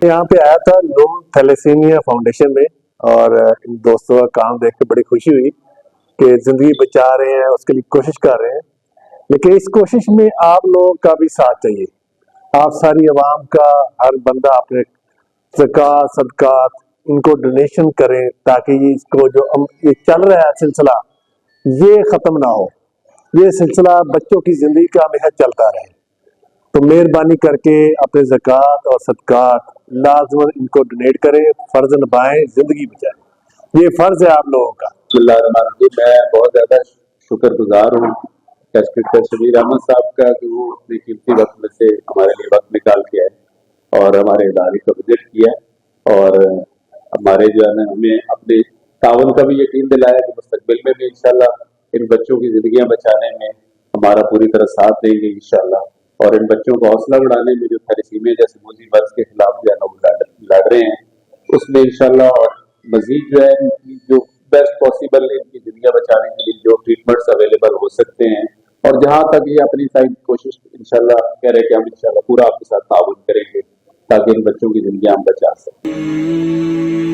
यहाँ पे आया था नून थैलेसीमिया फाउंडेशन में, और इन दोस्तों का काम देख के बड़ी खुशी हुई कि जिंदगी बचा रहे हैं, उसके लिए कोशिश कर रहे हैं। लेकिन इस कोशिश में आप लोगों का भी साथ चाहिए, आप सारी आवाम का, हर बंदा अपने ज़कात सदकात इनको डोनेशन करें, ताकि ये इसको जो ये चल रहा है सिलसिला ये ख़त्म ना हो, ये सिलसिला बच्चों की ज़िंदगी का हमेशा चलता रहे। तो मेहरबानी करके अपने ज़कात और सदकात लाजमन इनको डोनेट करें, फ़र्ज निभाएं, ज़िंदगी बचाएं, ये फ़र्ज है आप लोगों का। मैं बहुत ज़्यादा शुक्रगुजार हूँ डॉक्टर शबीर अहमद साहब का कि वो अपने कीमती वक्त में से हमारे लिए वक्त निकाल के आए और हमारे इदारे का विजिट किया, और हमारे जो है ना हमें अपने तावन का भी यकीन दिलाया कि मुस्तकबिल में भी इंशाल्लाह इन बच्चों की जिंदगियां बचाने में हमारा पूरी तरह साथ देंगे इंशाल्लाह, और इन बच्चों को हौसला बढ़ाने में जो थैलेसीमिया जैसे मूजी मर्ज के खिलाफ जो है ना वो लड़ रहे हैं उसमें इंशाल्लाह, और मजीद जो है इनकी जो बेस्ट पॉसिबल इनकी जिंदगियां बचाने के लिए जो ट्रीटमेंट्स अवेलेबल हो सकते हैं, और जहां तक ये अपनी साइड कोशिश इंशाल्लाह कह रहे हैं कि हम इंशाल्लाह पूरा आपके साथ ताउन करेंगे ताकि इन बच्चों की जिंदगी हम बचा सकें।